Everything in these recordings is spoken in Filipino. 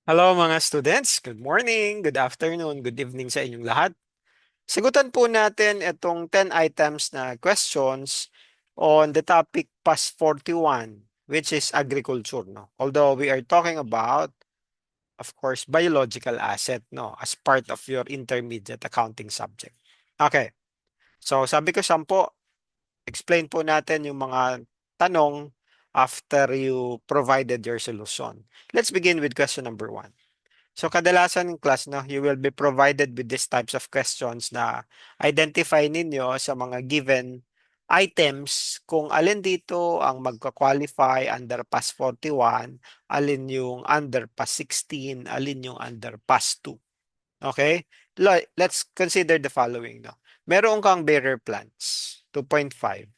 Hello mga students, good morning, good afternoon, good evening sa inyong lahat. Sagutan po natin itong 10 items na questions on the topic past 41, which is agriculture. No? Although we are talking about, of course, biological asset no, as part of your intermediate accounting subject. Okay, so sabi ko 10, explain po natin yung mga tanong after you provided your solution. Let's begin with question number 1. So kadalasan in class, no, you will be provided with these types of questions na identify ninyo sa mga given items kung alin dito ang magka-qualify under PAS 41, alin yung under PAS 16, alin yung under PAS 2. Okay? Let's consider the following. No? Meron kang bearer plants, 2.5.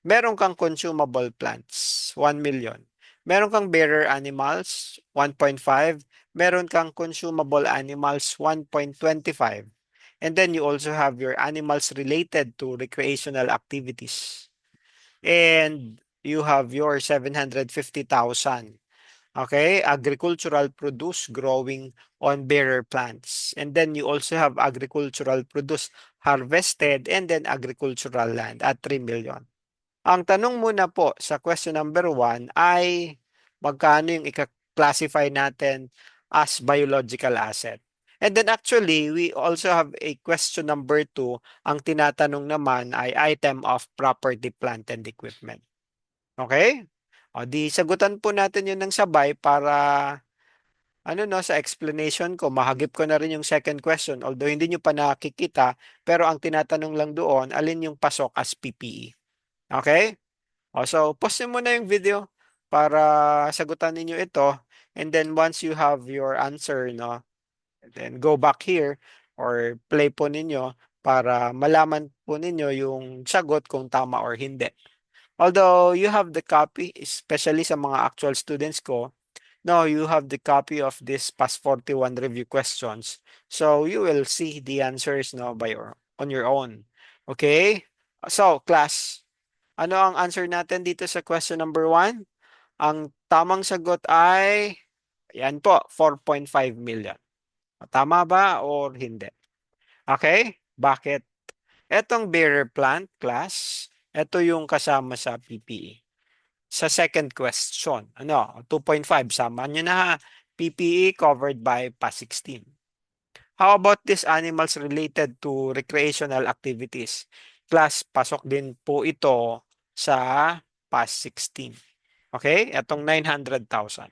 Meron kang consumable plants, 1 million. Meron kang bearer animals, 1.5. Meron kang consumable animals, 1.25. And then you also have your animals related to recreational activities. And you have your 750,000. Okay, agricultural produce growing on bearer plants. And then you also have agricultural produce harvested and then agricultural land at 3 million. Ang tanong muna po sa question number 1 ay magkano yung i-classify natin as biological asset. And then actually, we also have a question number 2. Ang tinatanong naman ay item of property, plant, and equipment. Okay? O di sagutan po natin yun ng sabay para sa explanation ko, mahagip ko na rin yung second question. Although hindi nyo pa nakikita, pero ang tinatanong lang doon, alin yung pasok as PPE. Okay? So pause nyo muna yung video para sagutan ninyo ito. And then once you have your answer, no, then go back here or play po ninyo para malaman po ninyo yung sagot kung tama or hindi. Although you have the copy, especially sa mga actual students ko, no, you have the copy of this past 41 review questions. So you will see the answers no on your own. Okay? So, class, ano ang answer natin dito sa question number 1? Ang tamang sagot ay, yan po, 4.5 million. Tama ba or hindi? Okay? Bakit? Etong bearer plant, class, ito yung kasama sa PPE. Sa second question, 2.5, sama nyo na ha. PPE covered by PAS 16. How about these animals related to recreational activities? Class, pasok din po ito sa PAS 16. Okay? Itong 900,000.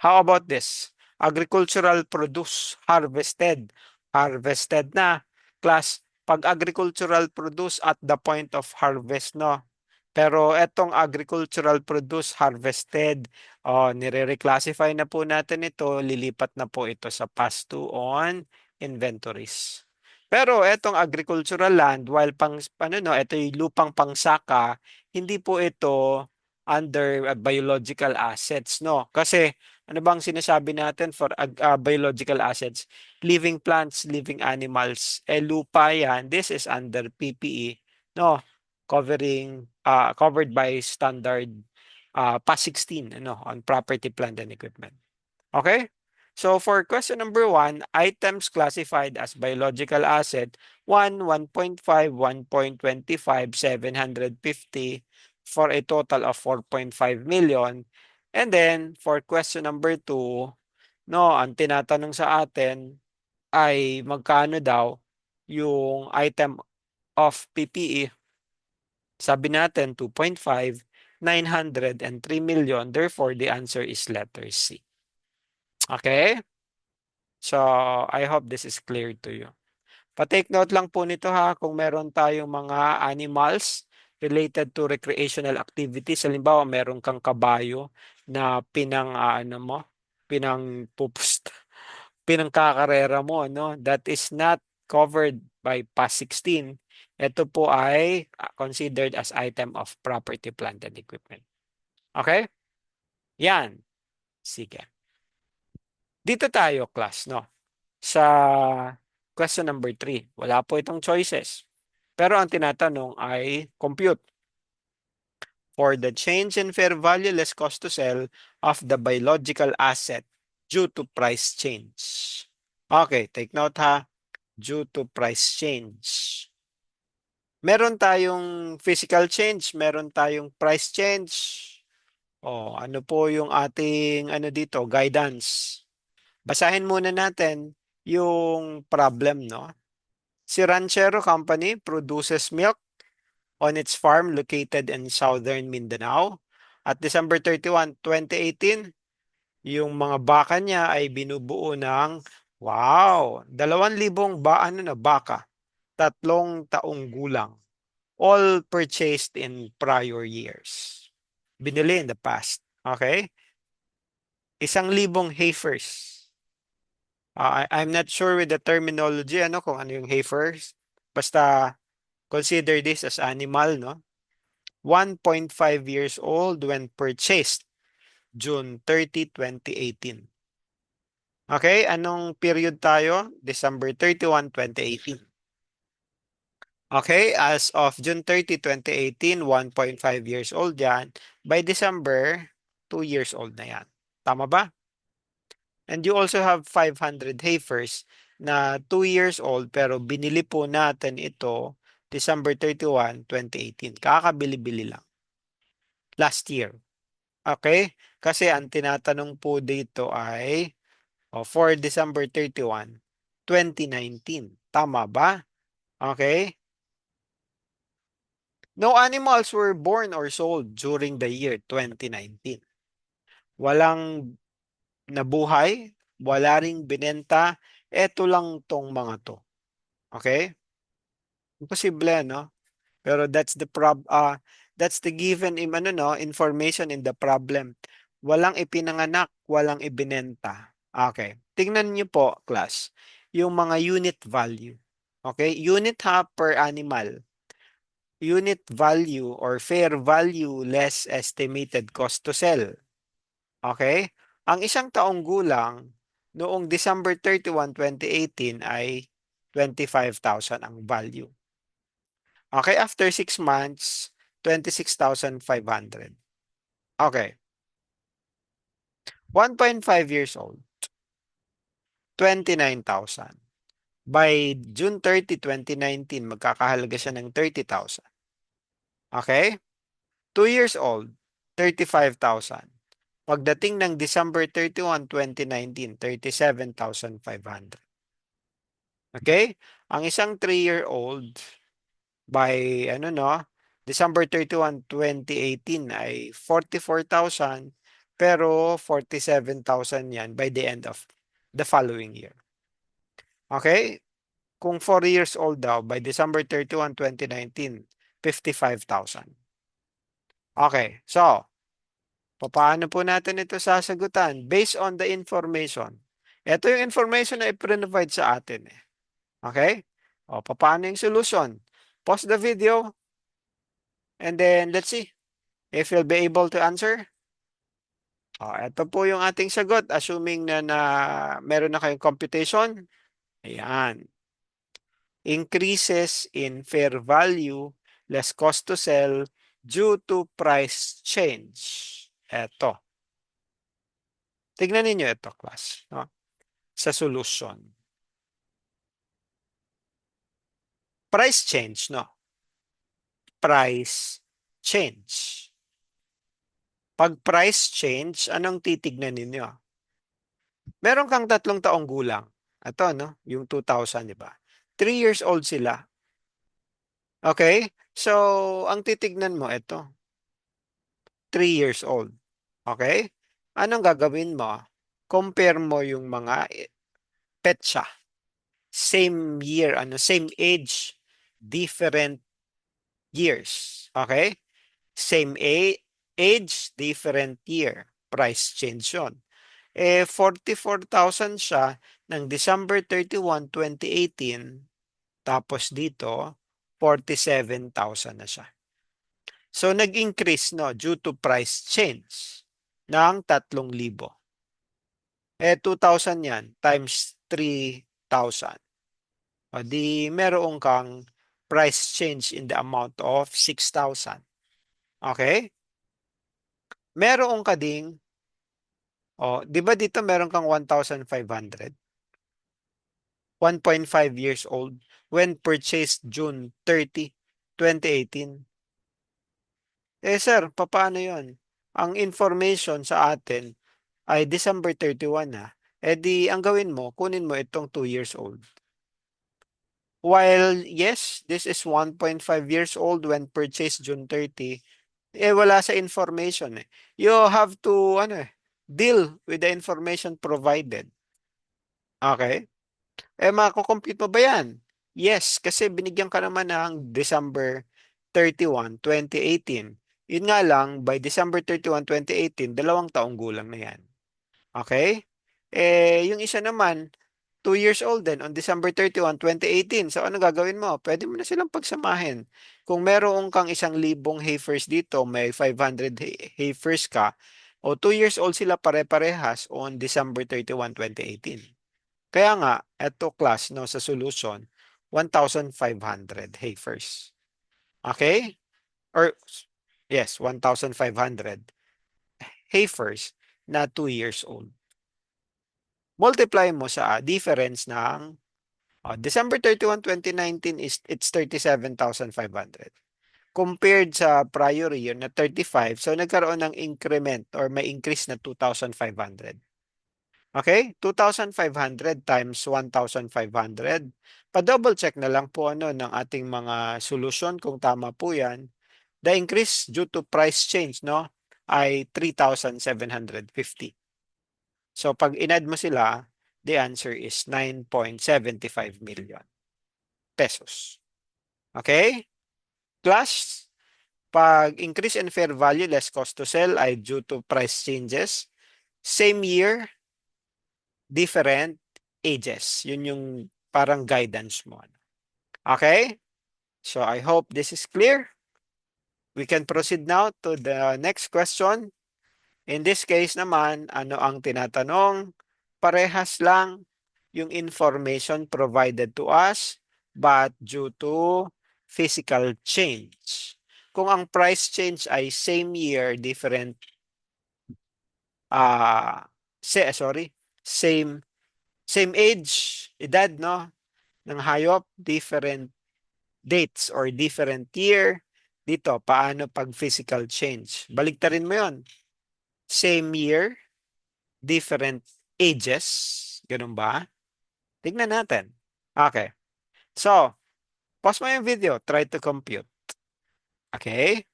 How about this? Agricultural produce harvested. Harvested na. Class, pag agricultural produce at the point of harvest, no? Pero etong agricultural produce harvested, nire-reclassify na po natin ito, lilipat na po ito sa past due on inventories. Pero etong agricultural land, while ito yung lupang pangsaka, hindi po ito under biological assets, no? Kasi ano bang sinasabi natin for biological assets? Living plants, living animals. Lupa yan. This is under PPE, no? Covered by standard PAS 16 on property, plant, and equipment. Okay? So for question number 1, items classified as biological asset, 1.5, 1.25, 750 for a total of 4.5 million. And then for question number 2, no, ang tinatanong sa atin ay magkano daw yung item of PPE. Sabi natin 2.5, 900, and 3 million. Therefore, the answer is letter C. Okay? So, I hope this is clear to you. Pa-take note lang po nito ha, kung meron tayong mga animals related to recreational activities. Halimbawa, meron kang kabayo na pinangkakarera mo, no? That is not covered by PAS 16. Ito po ay considered as item of property, plant, and equipment. Okay? Yan. Sige. Dito tayo, class, no? Sa question number 3. Wala po itong choices. Pero ang tinatanong ay compute for the change in fair value less cost to sell of the biological asset. due to price change. Okay, take note ha. Due to price change. Meron tayong physical change, meron tayong price change. O, ano po yung ating ano dito, guidance? Basahin muna natin yung problem, no? Si Ranchero Company produces milk on its farm located in southern Mindanao. At December 31, 2018, yung mga baka niya ay binubuo ng, wow, 2,000 ano na, baka, 3 taong gulang, all purchased in prior years. Binili in the past. Okay? 1,000 heifers. I'm not sure with the terminology, ano, kung ano yung heifers. Basta, consider this as animal, no? 1.5 years old when purchased June 30, 2018. Okay, anong period tayo? December 31, 2018. Okay, as of June 30, 2018, 1.5 years old yan. By December, 2 years old na yan. Tama ba? And you also have 500 heifers na 2 years old pero binili po natin ito December 31, 2018. Kakabili-bili lang. Last year. Okay? Kasi ang tinatanong po dito ay for December 31, 2019. Tama ba? Okay? No animals were born or sold during the year 2019. Walang nabuhay, wala ring binenta, eto lang tong mga to. Okay? Imposible, no? Pero that's the given ano no, information in the problem. Walang ipinanganak, walang ibinenta. Okay. Tingnan niyo po, class, yung mga unit value. Okay? Unit ha per animal. Unit value or fair value less estimated cost to sell. Okay? Ang 1 taong gulang noong December 31, 2018 ay 25,000 ang value. Okay, after 6 months, 26,500. Okay. 1.5 years old, 29,000. By June 30, 2019, magkakahalaga siya ng 30,000. Okay? 2 years old, 35,000. Pagdating ng December 31, 2019, 37,500. Okay? Ang isang 3-year-old by ano no, December 31, 2018 ay 44,000 pero 47,000 yan by the end of the following year. Okay? Kung 4 years old daw by December 31, 2019, 55,000. Okay. So, paano po natin ito sasagutan? Based on the information. Ito yung information na i-provide sa atin. Okay? O, paano yung solution? Pause the video and then let's see if you'll be able to answer. Ito po yung ating sagot assuming na meron na kayong computation. Ayan. Increases in fair value less cost to sell due to price change. Ito. Tignan ninyo ito, class. No? Sa solution. Price change, no? Price change. Pag price change, anong titignan ninyo? Meron kang 3 taong gulang. Ito, no? Yung 2,000, di ba? 3 years old sila. Okay? So, ang titignan mo, ito. 3 years old. Okay? Anong gagawin mo? Compare mo yung mga petsa. Same year, same age, different years. Okay? Same age, different year. Price change yun. 44,000 siya ng December 31, 2018. Tapos dito, 47,000 na siya. So, nag-increase no, due to price change ng 3,000. 2,000 yan times 3,000. O di meron kang price change in the amount of 6,000. Okay? Meron ka ding O, di ba dito meron kang 1,500? 1.5 years old when purchased June 30, 2018. Eh sir, papaano yon? Ang information sa atin ay December 31 na. Eh di, ang gawin mo, kunin mo itong 2 years old. While, yes, this is 1.5 years old when purchased June 30, eh wala sa information eh. You have to, deal with the information provided. Okay? Eh, mako-compute mo ba yan? Yes, kasi binigyan ka naman ng December 31, 2018. Yun nga lang, by December 31, 2018, 2 taong gulang na yan. Okay? Eh, yung isa naman, 2 years old din on December 31, 2018. So, ano gagawin mo? Pwede mo na silang pagsamahin. Kung meron kang 1,000 heifers dito, may 500 heifers ka, o 2 years old sila pare-parehas on December 31, 2018. Kaya nga, eto class, no, sa solution, 1,500 heifers. Okay? Or, yes, 1,500 heifers na 2 years old. Multiply mo sa difference ng December 31, 2019 is it's 37,500. Compared sa prior year na 35, so nagkaroon ng increment or may increase na 2,500. Okay? 2,500 times 1,500. Pa-double check na lang po ng ating mga solusyon kung tama po yan. The increase due to price change, no, ay 3,750. So pag in-add mo sila, the answer is 9.75 million pesos. Okay? Plus, pag increase in fair value less cost to sell ay due to price changes. Same year, different ages. Yun yung parang guidance mo. Okay? So I hope this is clear. We can proceed now to the next question. In this case naman, ano ang tinatanong? Parehas lang yung information provided to us but due to physical change. Kung ang price change ay same year, different, sorry, same same age, edad, no, ng hayop, different dates or different year. Dito, paano pag physical change? Baligtarin mo yon. Same year, different ages. Ganun ba? Tignan natin. Okay. So, pause mo yung video. Try to compute. Okay?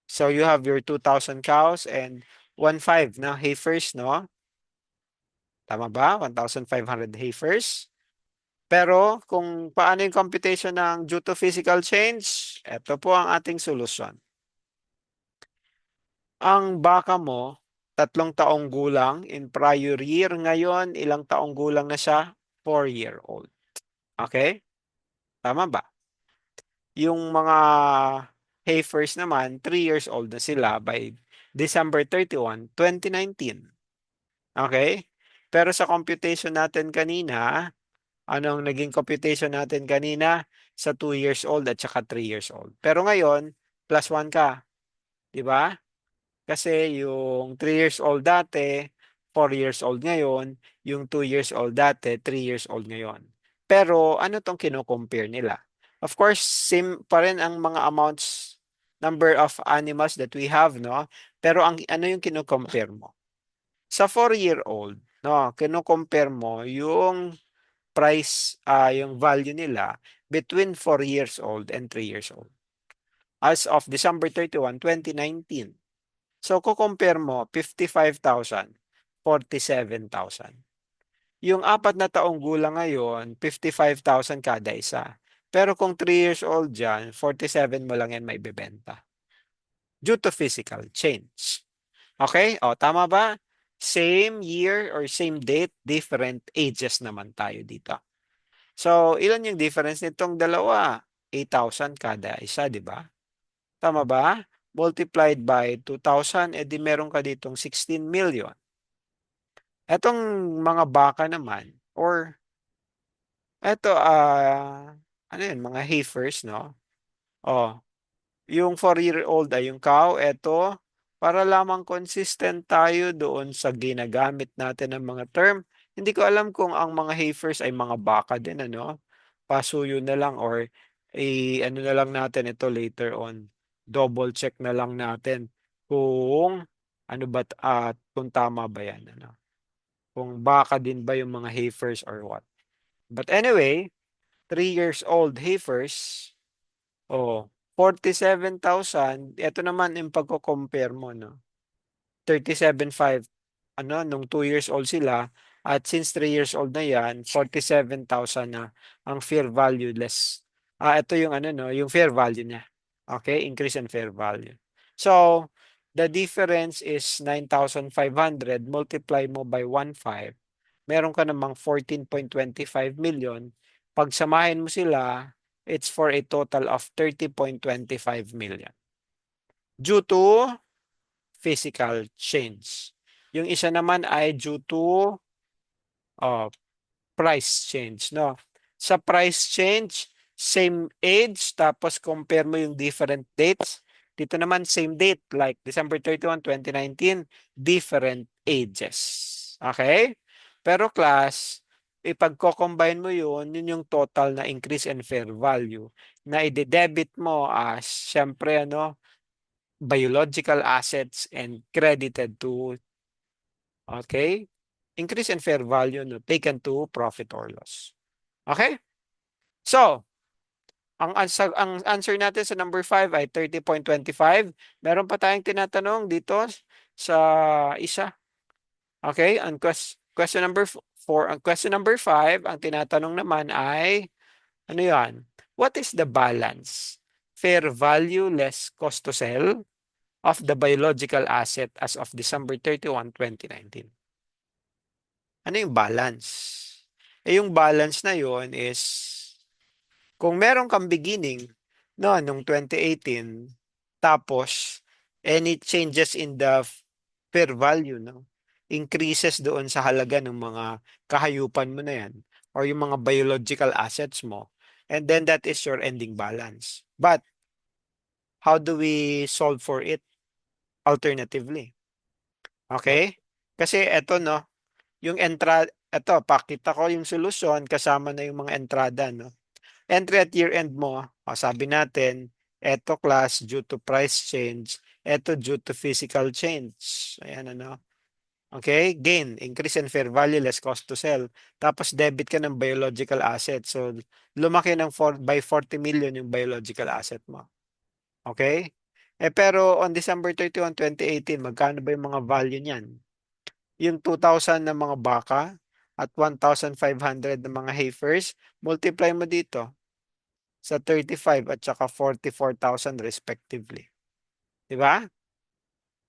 So, you have your 2,000 cows and 1,500 na heifers, no? Tama ba? 1,500 heifers. Pero, kung paano yung computation ng due to physical change, ito po ang ating solusyon. Ang baka mo, 3 taong gulang in prior year. Ngayon, ilang taong gulang na siya? 4-year-old. Okay? Tama ba? Yung mga heifers naman, 3 years old na sila by December 31, 2019. Okay? Pero sa computation natin kanina, anong naging computation natin kanina? Sa 2 years old at saka 3 years old. Pero ngayon, plus 1 ka. Di ba? Kasi yung 3 years old dati, 4 years old ngayon, yung 2 years old dati, 3 years old ngayon. Pero ano tong kino-compare nila? Of course, same pa rin ang mga amounts, number of animals that we have, no? Pero ano yung kino-compare mo? Sa 4-year-old, no, kino-compare mo yung price, yung value nila between 4 years old and 3 years old. As of December 31, 2019. So, kukompare mo, 55,000, 47,000. Yung 4 na taong gulang ngayon, 55,000 kada isa. Pero kung 3 years old dyan, 47 mo lang yan may bebenta. Due to physical change. Okay? O, tama ba? Same year or same date, different ages naman tayo dito. So, ilan yung difference nitong dalawa? 8,000 kada isa, di ba? Tama ba? Multiplied by 2,000, edi meron ka ditong 16 million. Etong mga baka naman, or eto, ano yun, mga heifers, no? Oh, yung 4-year-old ay yung cow, eto, para lamang consistent tayo doon sa ginagamit natin ng mga term. Hindi ko alam kung ang mga heifers ay mga baka din, ano? Pasuyo na lang or ano na lang natin ito later on. Double check na lang natin kung ano ba at kung tama ba yan, ano? Kung baka din ba yung mga heifers or what. But anyway, 3 years old heifers, oh, 47,000. Ito naman yung pagko-compare mo, no? 37,500 ano, nung 2 years old sila. At since 3 years old na yan, 47,000 na ang fair value less. Ito yung ano, no, yung fair value niya. Okay, increase in fair value. So, the difference is 9,500. Multiply mo by 1.5. Meron ka namang 14.25 million. Pagsamahin mo sila, it's for a total of 30.25 million. Due to physical change. Yung isa naman ay due to uh, price change, no? Sa price change, same age, tapos compare mo yung different dates. Dito naman, same date, like December 31, 2019, different ages. Okay? Pero class, ipagko-combine mo yun yung total na increase in fair value na i-debit mo as, syempre, ano, biological assets and credited to, okay, increase in fair value, no, taken to profit or loss. Okay? So, ang answer natin sa number 5 ay 30.25. Meron pa tayong tinatanong dito sa isa. Okay? Question number 4, ang question number 5, ang tinatanong naman ay, ano yan? What is the balance? Fair value less cost to sell of the biological asset as of December 31, 2019. Ano yung balance? Yung balance na yon is kung meron kang beginning no, nung 2018, tapos any changes in the fair value, no, increases doon sa halaga ng mga kahayupan mo na yan or yung mga biological assets mo, and then that is your ending balance. But how do we solve for it alternatively? Okay? Kasi eto, no, yung eto, pakita ko yung solusyon kasama na yung mga entrada, no. Entry at year end mo, sabi natin, eto class due to price change, eto due to physical change. Ayan, ano. Okay? Gain, increase in fair value less cost to sell. Tapos debit ka ng biological asset. So, lumaki ng by 40 million yung biological asset mo. Okay? Pero on December 31, 2018, magkano ba yung mga value niyan? Yung 2,000 na mga baka at 1,500 na mga heifers, multiply mo dito sa 35 at saka 44,000 respectively. Di ba?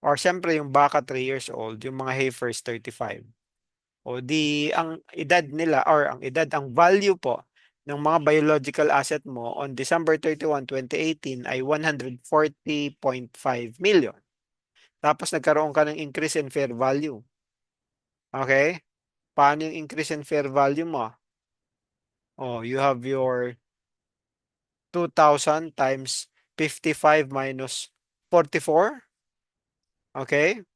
Or siyempre yung baka 3 years old, yung mga heifers 35. O di ang edad nila or ang value po ng mga biological asset mo on December 31, 2018 ay 140.5 million. Tapos nagkaroon ka ng increase in fair value. Okay? Paano yung increase in fair value mo? Oh, you have your 2,000 times 55 minus 44. Okay?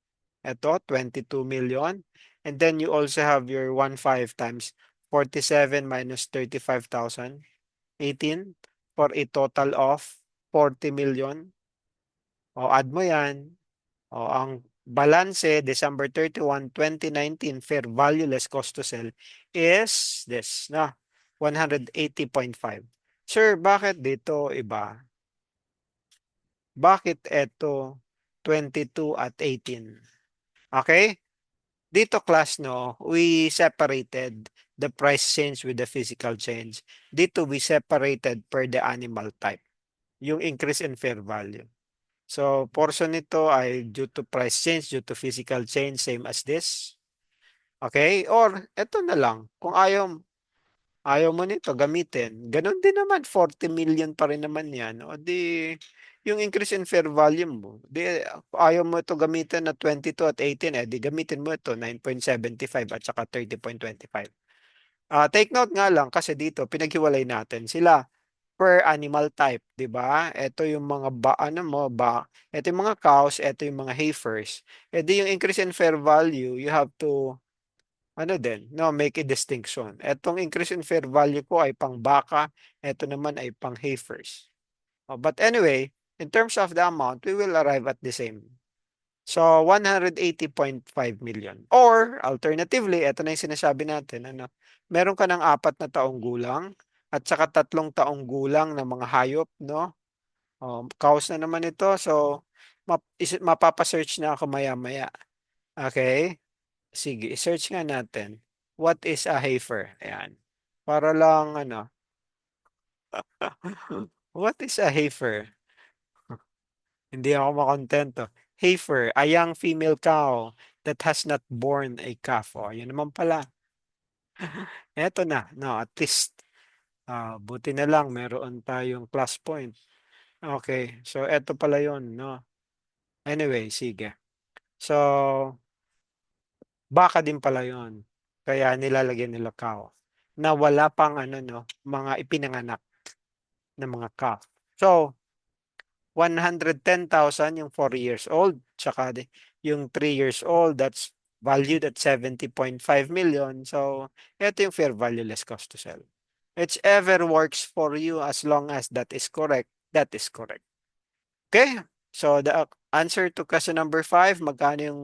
Ito, 22 million. And then you also have your 1.5 times 47 minus 35,000, 18, for a total of 40 million. O, add mo yan. O, ang balanse, December 31, 2019, fair value less cost to sell is this, na 180.5. Sir, bakit dito iba? Bakit ito 22 at 18? Okay? Dito class, no, we separated the price change with the physical change. Dito we separated per the animal type, yung increase in fair value. So, portion nito ay due to price change, due to physical change, same as this. Okay? Or, eto na lang. Kung ayaw mo nito gamitin, ganun din naman, 40 million pa rin naman yan. O di, yung increase in fair value mo, di, ayaw mo ito gamitin na 22 at 18, di gamitin mo ito 9.75 at saka 30.25. Take note nga lang kasi dito, pinaghiwalay natin sila. per animal type, 'di ba? Ito yung mga ito yung mga cows, ito yung mga heifers. E di yung increase in fair value, you have to make a distinction. Etong increase in fair value ko ay pang baka, ito naman ay pang heifers. But anyway, in terms of the amount, we will arrive at the same. So, 180.5 million. Or, alternatively, ito na yung sinasabi natin, meron ka ng 4 na taong gulang at saka 3 taong gulang ng mga hayop, no? Cows na naman ito. So, mapapasearch na ako maya-maya. Okay? Sige, search nga natin. What is a heifer? Ayan. Para lang, what is a heifer? Hindi ako makontento. Heifer, a young female cow that has not born a calf. O, yun naman pala. Eto na, no, at least, buti na lang, meron tayong plus point. Okay, so eto pala yun, no. Anyway, sige. So, baka din pala yun. Kaya nilalagyan nila cow. Na wala pang no, mga ipinanganak na mga calf. So, 110,000 yung 4 years old. Tsaka yung 3 years old, that's valued at 70.5 million. So, ito yung fair value less cost to sell. Whichever works for you as long as that is correct, that is correct. Okay? So, the answer to question number 5, magkano yung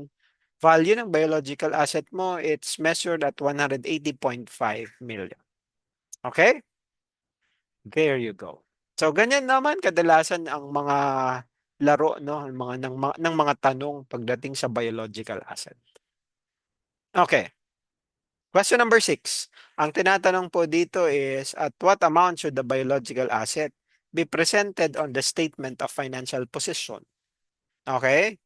value ng biological asset mo? It's measured at 180.5 million. Okay? There you go. So ganyan naman kadalasan ang mga laro no, ng mga tanong pagdating sa biological asset. Okay. Question number 6. Ang tinatanong po dito is at what amount should the biological asset be presented on the statement of financial position? Okay?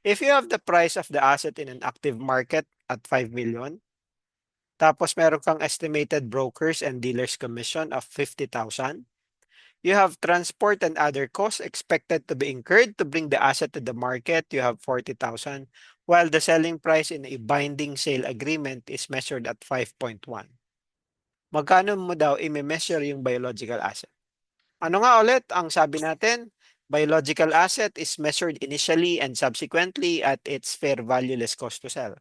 If you have the price of the asset in an active market at 5 million, tapos meron kang estimated brokers and dealers commission of 50,000, you have transport and other costs expected to be incurred to bring the asset to the market. You have 40,000, while the selling price in a binding sale agreement is measured at 5.1. Magkano mo daw i-measure yung biological asset? Ano nga ulit ang sabi natin? Biological asset is measured initially and subsequently at its fair value less cost to sell.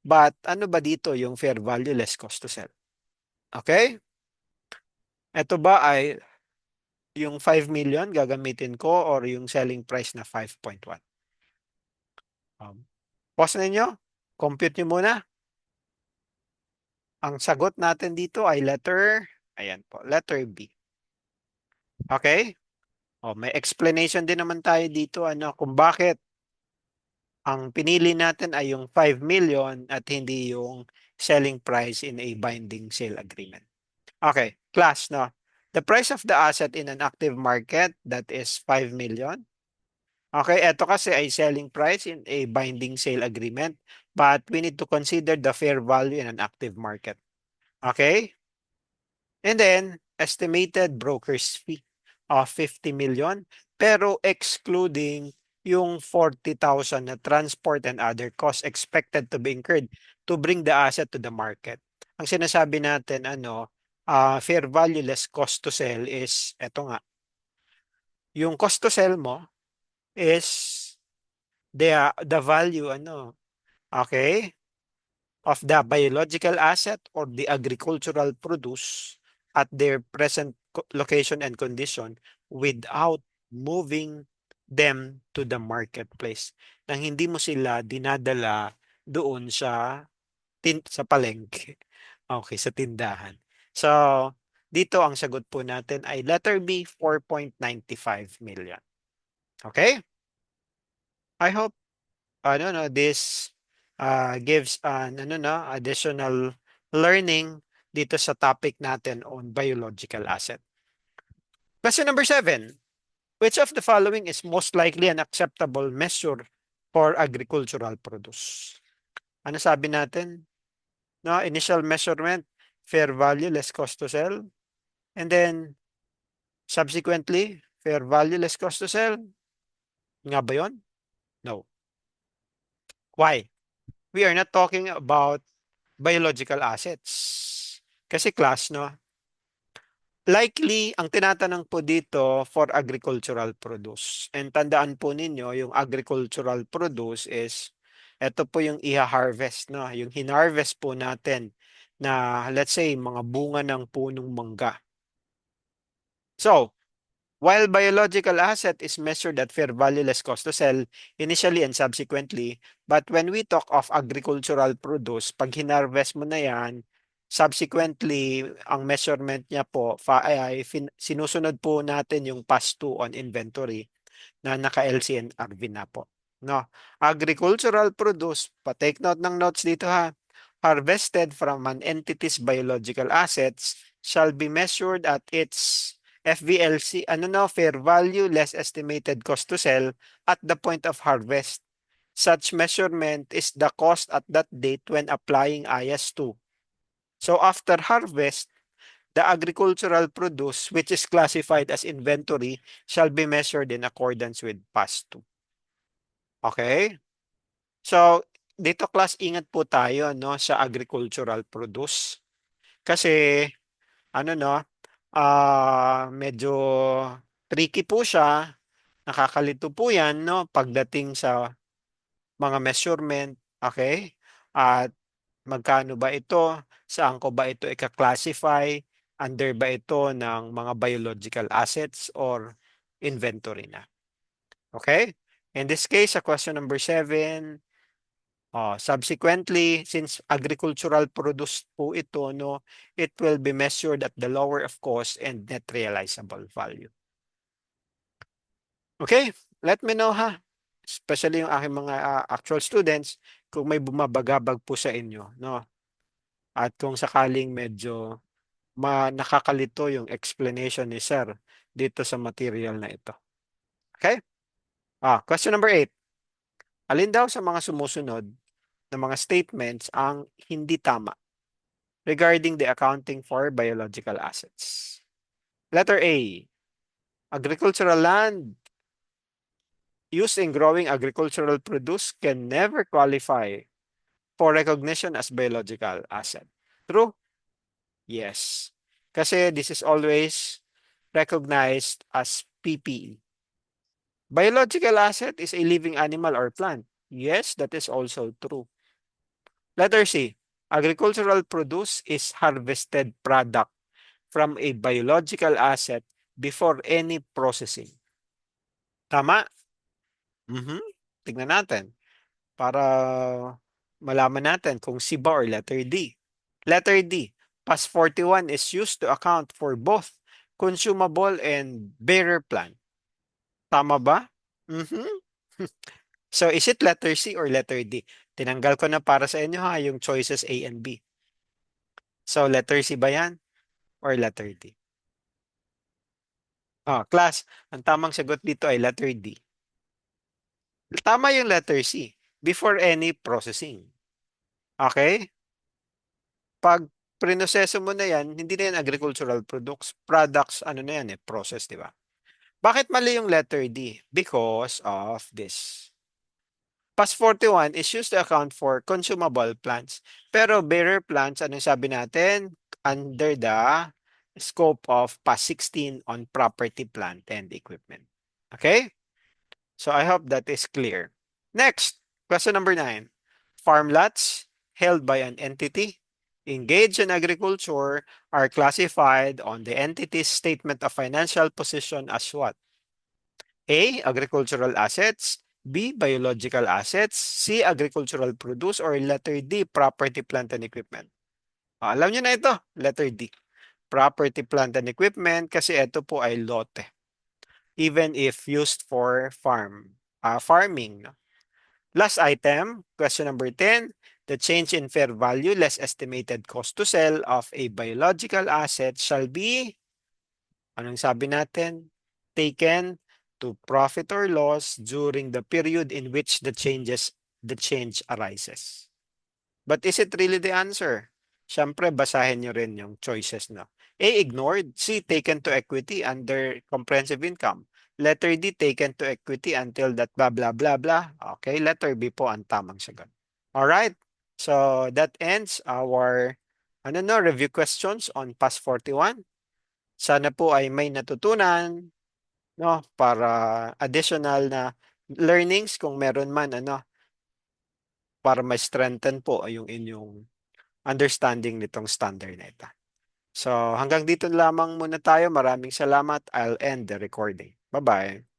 But ano ba dito yung fair value less cost to sell? Okay? Ito ba ay yung 5 million gagamitin ko or yung selling price na 5.1? Pause ninyo. Compute nyo muna. Ang sagot natin dito ay ayan po, letter B. Okay? May explanation din naman tayo dito kung bakit ang pinili natin ay yung 5 million at hindi yung selling price in a binding sale agreement. Okay, class, no? The price of the asset in an active market, that is 5 million. Okay, eto kasi ay selling price in a binding sale agreement, but we need to consider the fair value in an active market. Okay? And then, estimated broker's fee of 50 million, pero excluding yung 40,000 na transport and other costs expected to be incurred to bring the asset to the market. Ang sinasabi natin, fair value less cost to sell is, eto nga, yung cost to sell mo is the value okay, of the biological asset or the agricultural produce at their present location and condition without moving them to the marketplace, nang hindi mo sila dinadala doon sa palengke. Okay, sa tindahan. So, dito ang sagot po natin ay letter B, 4.95 million. Okay? I hope this gives an additional learning dito sa topic natin on biological asset. Question number 7. Which of the following is most likely an acceptable measure for agricultural produce? Ano sabi natin? No, initial measurement, fair value less cost to sell. And then subsequently, fair value less cost to sell. Nga ba 'yon? No. Why? We are not talking about biological assets. Kasi class, no? Likely, ang tinatanong po dito for agricultural produce. And tandaan po ninyo, yung agricultural produce is, ito po yung iha-harvest, no? Yung hinarvest po natin na, let's say, mga bunga ng punong mangga. So, while biological asset is measured at fair value less cost to sell initially and subsequently, but when we talk of agricultural produce, pag hinarvest mo na yan, subsequently, ang measurement niya po, sinusunod po natin yung past due on inventory na naka-LCNRV na po. No? Agricultural produce, pa-take note ng notes dito ha, harvested from an entity's biological assets shall be measured at its FVLC, ano no, fair value less estimated cost to sell at the point of harvest. Such measurement is the cost at that date when applying IS2. So after harvest, the agricultural produce which is classified as inventory shall be measured in accordance with past due. Okay? So, dito class, ingat po tayo no sa agricultural produce. Kasi ano no, medyo tricky po siya. Nakakalito po 'yan no pagdating sa mga measurement, okay? At magkano ba ito? Saan ko ba ito i-classify? Under ba ito ng mga biological assets or inventory na? Okay? In this case, sa question number 7, subsequently, since agricultural produce po ito, no, it will be measured at the lower of cost and net realizable value. Okay, let me know ha. Especially yung aking mga actual students, kung may bumabagabag po sa inyo, no? At kung sakaling medyo nakakalito yung explanation ni Sir dito sa material na ito. Okay? Question number 8. Alin daw sa mga sumusunod na mga statements ang hindi tama regarding the accounting for biological assets? Letter A, agricultural land used in growing agricultural produce can never qualify for recognition as biological asset. True? Yes. Kasi this is always recognized as PPE. Biological asset is a living animal or plant. Yes, that is also true. Letter C, agricultural produce is harvested product from a biological asset before any processing. Tama? Tignan natin para malaman natin kung C ba or letter D. Letter D, PAS 41 is used to account for both consumable and bearer plant. Tama ba? So is it letter C or letter D? Tinanggal ko na para sa inyo ha yung choices A and B. So letter C ba yan or letter D? Class, ang tamang sagot dito ay letter D. Tama yung letter C, before any processing. Okay? Pag prinoseso mo na yan, hindi na yan agricultural products, ano na yan process, di ba? Bakit mali yung letter D? Because of this. PAS 41 is used to account for consumable plants. Pero bearer plants, anong sabi natin? Under the scope of PAS 16 on property, plant, and equipment. Okay? So I hope that is clear. Next, question number 9. Farm lots held by an entity engaged in agriculture are classified on the entity's statement of financial position as what? A, agricultural assets, B, biological assets, C, agricultural produce, or letter D, property, plant, and equipment. Alam nyo na ito, letter D. Property, plant, and equipment kasi ito po ay lote. Even if used for farming. Last item, question number 10. The change in fair value less estimated cost to sell of a biological asset shall be, anong sabi natin? Taken to profit or loss during the period in which the change arises. But is it really the answer? Siyempre, basahin nyo rin yung choices na. A, ignored. C, taken to equity under comprehensive income. Letter D, taken to equity until that blah, blah, blah, blah. Okay, letter B po ang tamang sagot. Alright, so that ends our review questions on PAS 41. Sana po ay may natutunan, no, para additional na learnings kung meron man, ano, para ma-strengthen po yung inyong understanding nitong standard na ito. So hanggang dito lamang muna tayo. Maraming salamat. I'll end the recording. Bye-bye.